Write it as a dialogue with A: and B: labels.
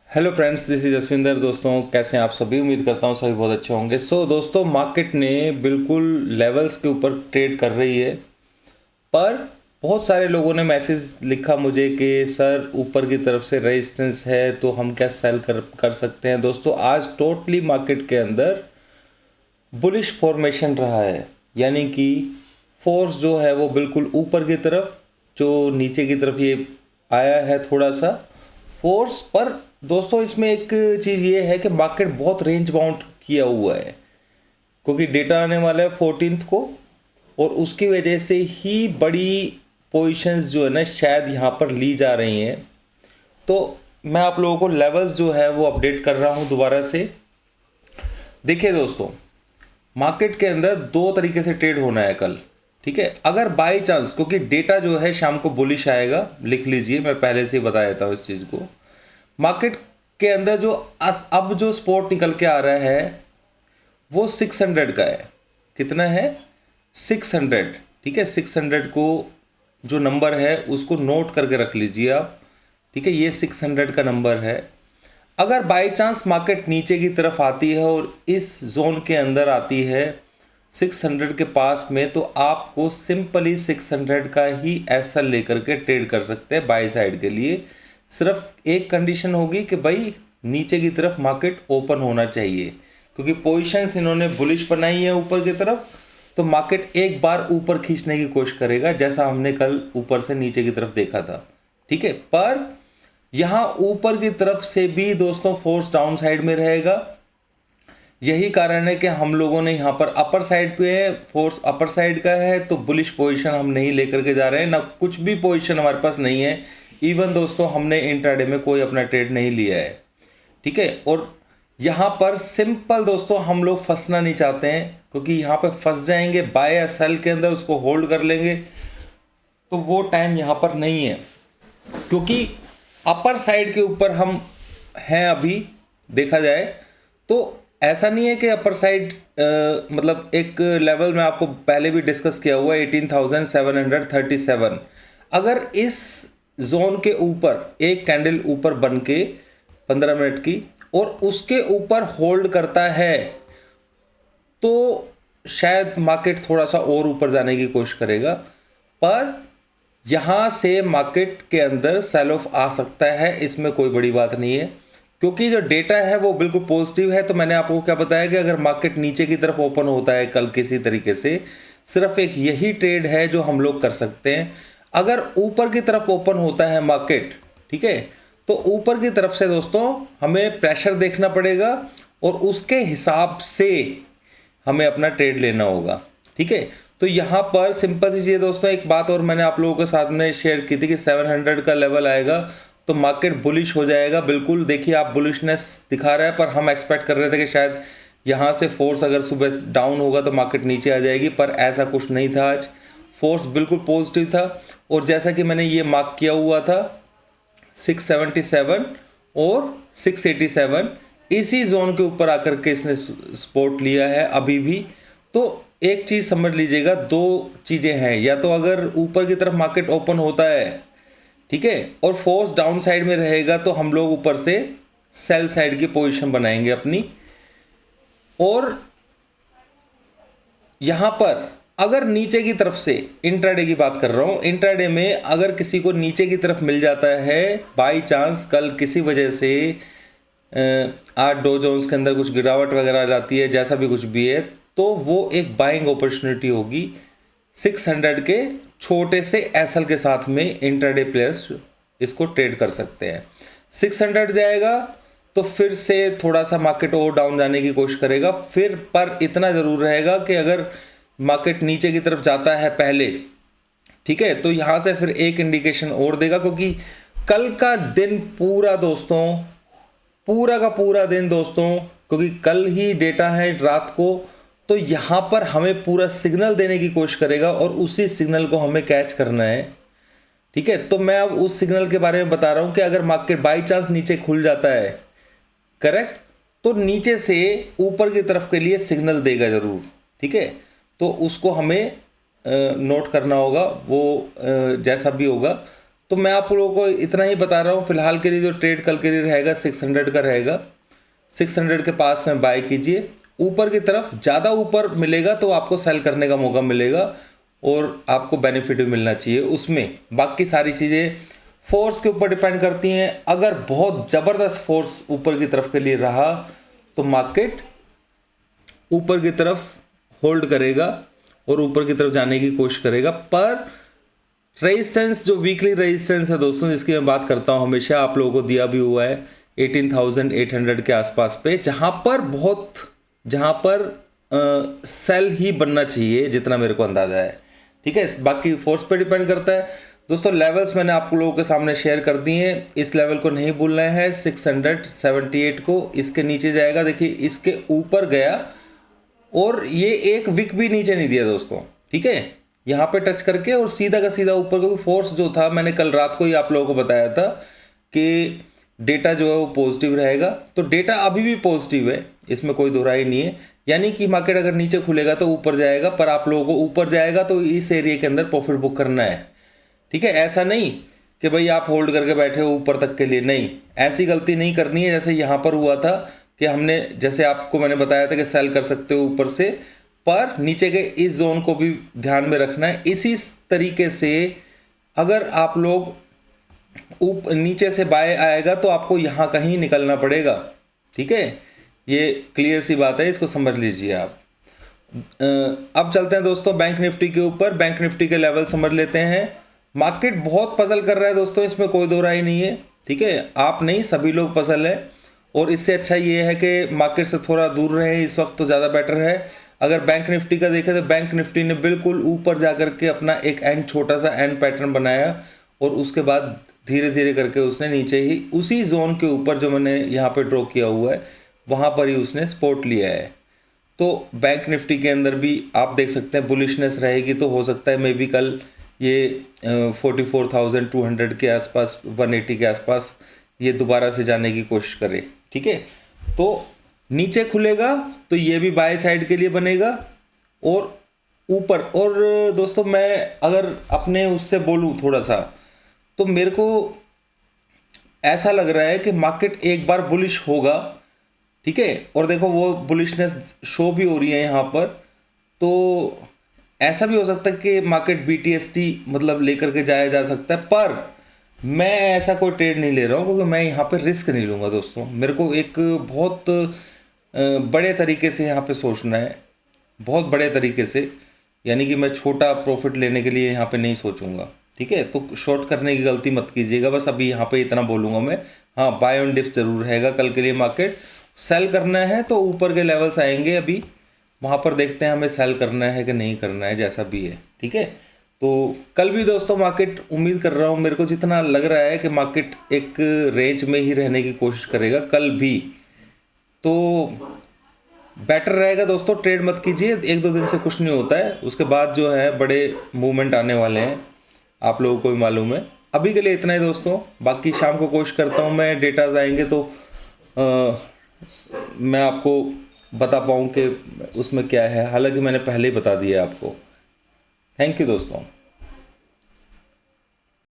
A: Hello friends, this is Jaswinder. दोस्तों कैसे हैं आप सभी? उम्मीद करता हूँ सभी बहुत अच्छे होंगे। दोस्तों, मार्केट ने बिल्कुल लेवल्स के ऊपर ट्रेड कर रही है, पर बहुत सारे लोगों ने मैसेज लिखा मुझे कि सर ऊपर की तरफ से रेजिस्टेंस है तो हम क्या सेल कर सकते हैं। दोस्तों, आज टोटली मार्केट के अंदर बुलिश फॉर्मेशन रहा है, यानी कि फोर्स जो है वो बिल्कुल ऊपर की तरफ, जो नीचे की तरफ ये आया है थोड़ा सा फोर्स पर। दोस्तों, इसमें एक चीज़ ये है कि मार्केट बहुत रेंज बाउंड किया हुआ है, क्योंकि डेटा आने वाला है 14th को, और उसकी वजह से ही बड़ी पोजीशंस जो है ना शायद यहाँ पर ली जा रही हैं। तो मैं आप लोगों को लेवल्स जो है वो अपडेट कर रहा हूँ दोबारा से। देखिए दोस्तों, मार्केट के अंदर दो तरीके से ट्रेड होना है कल, ठीक है। अगर बाय चांस, क्योंकि डेटा जो है शाम को बुलिश आएगा, लिख लीजिए, मैं पहले से ही बता देता हूँ इस चीज़ को। मार्केट के अंदर जो अब जो स्पॉट निकल के आ रहा है वो 600 का है। कितना है? 600, ठीक है। 600 को जो नंबर है उसको नोट करके रख लीजिए आप, ठीक है। ये 600 का नंबर है। अगर बाय चांस मार्केट नीचे की तरफ आती है और इस जोन के अंदर आती है 600 के पास में, तो आपको सिंपली 600 का ही एसएल लेकर के ट्रेड कर सकते हैं बाय साइड के लिए। सिर्फ एक कंडीशन होगी कि भाई नीचे की तरफ मार्केट ओपन होना चाहिए, क्योंकि पोजीशंस इन्होंने बुलिश बनाई है ऊपर की तरफ, तो मार्केट एक बार ऊपर खींचने की कोशिश करेगा, जैसा हमने कल ऊपर से नीचे की तरफ देखा था, ठीक है। पर यहाँ ऊपर की तरफ से भी दोस्तों फोर्स डाउन साइड में रहेगा। यही कारण है कि हम लोगों ने यहाँ पर अपर साइड पे है, फोर्स अपर साइड का है, तो बुलिश पोजीशन हम नहीं लेकर के जा रहे हैं, ना कुछ भी पोजीशन हमारे पास नहीं है। इवन दोस्तों हमने इंट्राडे में कोई अपना ट्रेड नहीं लिया है, ठीक है। और यहाँ पर सिंपल दोस्तों हम लोग फंसना नहीं चाहते हैं, क्योंकि यहाँ पर फंस जाएंगे बाय या सेल के अंदर, उसको होल्ड कर लेंगे, तो वो टाइम यहाँ पर नहीं है। क्योंकि अपर साइड के ऊपर हम हैं अभी, देखा जाए तो ऐसा नहीं है कि अपर साइड मतलब एक लेवल में आपको पहले भी डिस्कस किया हुआ है 18,737। अगर इस जोन के ऊपर एक कैंडल ऊपर बन के 15 मिनट की और उसके ऊपर होल्ड करता है, तो शायद मार्केट थोड़ा सा और ऊपर जाने की कोशिश करेगा, पर यहाँ से मार्केट के अंदर सेल ऑफ आ सकता है, इसमें कोई बड़ी बात नहीं है, क्योंकि जो डेटा है वो बिल्कुल पॉजिटिव है। तो मैंने आपको क्या बताया कि अगर मार्केट नीचे की तरफ ओपन होता है कल किसी तरीके से, सिर्फ एक यही ट्रेड है जो हम लोग कर सकते हैं। अगर ऊपर की तरफ ओपन होता है मार्केट, ठीक है, तो ऊपर की तरफ से दोस्तों हमें प्रेशर देखना पड़ेगा और उसके हिसाब से हमें अपना ट्रेड लेना होगा, ठीक है। तो यहाँ पर सिंपल सी चीज़ दोस्तों, एक बात और मैंने आप लोगों के साथ में शेयर की थी कि 700 का लेवल आएगा तो मार्केट बुलिश हो जाएगा। बिल्कुल देखिए, आप बुलिशनेस दिखा रहा है, पर हम एक्सपेक्ट कर रहे थे कि शायद यहाँ से फोर्स अगर सुबह डाउन होगा तो मार्केट नीचे आ जाएगी, पर ऐसा कुछ नहीं था। आज फोर्स बिल्कुल पॉजिटिव था, और जैसा कि मैंने ये मार्क किया हुआ था 677 और 687, इसी जोन के ऊपर आकर के इसने सपोर्ट लिया है अभी भी। तो एक चीज़ समझ लीजिएगा, दो चीज़ें हैं, या तो अगर ऊपर की तरफ मार्केट ओपन होता है, ठीक है, और फोर्स डाउन साइड में रहेगा, तो हम लोग ऊपर से सेल साइड की पोजीशन बनाएंगे अपनी। और यहां पर अगर नीचे की तरफ से, इंट्राडे की बात कर रहा हूं, इंट्राडे में अगर किसी को नीचे की तरफ मिल जाता है बाई चांस, कल किसी वजह से आज डो जोन्स के अंदर कुछ गिरावट वगैरह आ जाती है, जैसा भी कुछ भी है, तो वो एक बाइंग अपॉर्चुनिटी होगी 600 के छोटे से एसएल के साथ में। इंट्राडे प्लेयर्स इसको ट्रेड कर सकते हैं। 600 जाएगा तो फिर से थोड़ा सा मार्केट और डाउन जाने की कोशिश करेगा, फिर पर इतना ज़रूर रहेगा कि अगर मार्केट नीचे की तरफ जाता है पहले, ठीक है, तो यहाँ से फिर एक इंडिकेशन और देगा, क्योंकि कल का दिन पूरा दोस्तों, पूरा का पूरा दिन दोस्तों, क्योंकि कल ही डेटा है रात को, तो यहाँ पर हमें पूरा सिग्नल देने की कोशिश करेगा और उसी सिग्नल को हमें कैच करना है, ठीक है। तो मैं अब उस सिग्नल के बारे में बता रहा हूँ कि अगर मार्केट बाई चांस नीचे खुल जाता है, करेक्ट, तो नीचे से ऊपर की तरफ के लिए सिग्नल देगा ज़रूर, ठीक है। तो उसको हमें नोट करना होगा, वो जैसा भी होगा। तो मैं आप लोगों को इतना ही बता रहा हूँ फिलहाल के लिए। जो ट्रेड कल के लिए रहेगा 600 का रहेगा, 600 के पास में बाय कीजिए। ऊपर की तरफ ज़्यादा ऊपर मिलेगा तो आपको सेल करने का मौका मिलेगा और आपको बेनिफिट भी मिलना चाहिए उसमें। बाकी सारी चीज़ें फोर्स के ऊपर डिपेंड करती हैं। अगर बहुत ज़बरदस्त फोर्स ऊपर की तरफ के लिए रहा तो मार्केट ऊपर की तरफ होल्ड करेगा और ऊपर की तरफ जाने की कोशिश करेगा। पर रेजिस्टेंस, जो वीकली रेजिस्टेंस है दोस्तों, जिसकी मैं बात करता हूँ हमेशा, आप लोगों को दिया भी हुआ है 18,800 के आसपास पे, जहाँ पर सेल ही बनना चाहिए जितना मेरे को अंदाजा है। ठीक है, बाकी फोर्स पे डिपेंड करता है दोस्तों। लेवल्स मैंने आप लोगों के सामने शेयर कर दिए हैं। इस लेवल को नहीं भूलना है, 678 को। इसके नीचे जाएगा, देखिए इसके ऊपर गया और ये एक विक भी नीचे नहीं दिया दोस्तों। ठीक है, यहाँ पे टच करके और सीधा का सीधा ऊपर, क्योंकि फोर्स जो था मैंने कल रात को ही आप लोगों को बताया था कि डेटा जो है वो पॉजिटिव रहेगा। तो डेटा अभी भी पॉजिटिव है, इसमें कोई दोहराई नहीं है। यानी कि मार्केट अगर नीचे खुलेगा तो ऊपर जाएगा, पर आप लोगों को ऊपर जाएगा तो इस एरिया के अंदर प्रॉफिट बुक करना है। ठीक है, ऐसा नहीं कि भाई आप होल्ड करके बैठे हो ऊपर तक के लिए, नहीं, ऐसी गलती नहीं करनी है। जैसे यहाँ पर हुआ था कि हमने, जैसे आपको मैंने बताया था कि सेल कर सकते हो ऊपर से, पर नीचे के इस जोन को भी ध्यान में रखना है। इसी तरीके से अगर आप लोग नीचे से बाय आएगा तो आपको यहाँ कहीं निकलना पड़ेगा। ठीक है, ये क्लियर सी बात है, इसको समझ लीजिए आप। अब चलते हैं दोस्तों बैंक निफ्टी के ऊपर। बैंक निफ्टी के लेवल समझ लेते हैं। मार्केट बहुत पजल कर रहा है दोस्तों, इसमें कोई दो राय नहीं है। ठीक है, आप नहीं, सभी लोग पजल है। और इससे अच्छा ये है कि मार्केट से थोड़ा दूर रहे इस वक्त तो ज़्यादा बेटर है। अगर बैंक निफ्टी का देखें तो बैंक निफ्टी ने बिल्कुल ऊपर जा कर के अपना एक एंड, छोटा सा एंड पैटर्न बनाया और उसके बाद धीरे धीरे करके उसने नीचे ही उसी जोन के ऊपर जो मैंने यहाँ पे ड्रॉ किया हुआ है वहाँ पर ही उसने सपोर्ट लिया है। तो बैंक निफ्टी के अंदर भी आप देख सकते हैं बुलिशनेस रहेगी, तो हो सकता है मे बी कल ये 44,200 के आसपास, 180 के आसपास ये दोबारा से जाने की कोशिश करे। ठीक है, तो नीचे खुलेगा तो ये भी बाय साइड के लिए बनेगा और ऊपर। और दोस्तों मैं अगर अपने उससे बोलूँ थोड़ा सा, तो मेरे को ऐसा लग रहा है कि मार्केट एक बार बुलिश होगा। ठीक है, और देखो वो बुलिशनेस शो भी हो रही है यहाँ पर। तो ऐसा भी हो सकता है कि मार्केट BTST मतलब लेकर के जाया जा सकता है, पर मैं ऐसा कोई ट्रेड नहीं ले रहा हूँ क्योंकि मैं यहाँ पे रिस्क नहीं लूँगा दोस्तों। मेरे को एक बहुत बड़े तरीके से यहाँ पे सोचना है, बहुत बड़े तरीके से। यानी कि मैं छोटा प्रॉफिट लेने के लिए यहाँ पे नहीं सोचूंगा। ठीक है, तो शॉर्ट करने की गलती मत कीजिएगा, बस अभी यहाँ पे इतना बोलूँगा मैं। हाँ, बाय ऑन डिप्स जरूर रहेगा कल के लिए। मार्केट सेल करना है तो ऊपर के लेवल्स आएंगे, अभी वहाँ पर देखते हैं हमें सेल करना है कि नहीं करना है, जैसा भी है। ठीक है, तो कल भी दोस्तों मार्केट, उम्मीद कर रहा हूँ, मेरे को जितना लग रहा है कि मार्केट एक रेंज में ही रहने की कोशिश करेगा कल भी। तो बेटर रहेगा दोस्तों, ट्रेड मत कीजिए, 1-2 दिन से कुछ नहीं होता है, उसके बाद जो है बड़े मूवमेंट आने वाले हैं, आप लोगों को भी मालूम है। अभी के लिए इतना ही दोस्तों, बाकी शाम को कोशिश करता हूँ मैं, डेटाज आएंगे तो मैं आपको बता पाऊँ कि उसमें क्या है। हालांकि मैंने पहले ही बता दिया आपको। थैंक यू दोस्तों।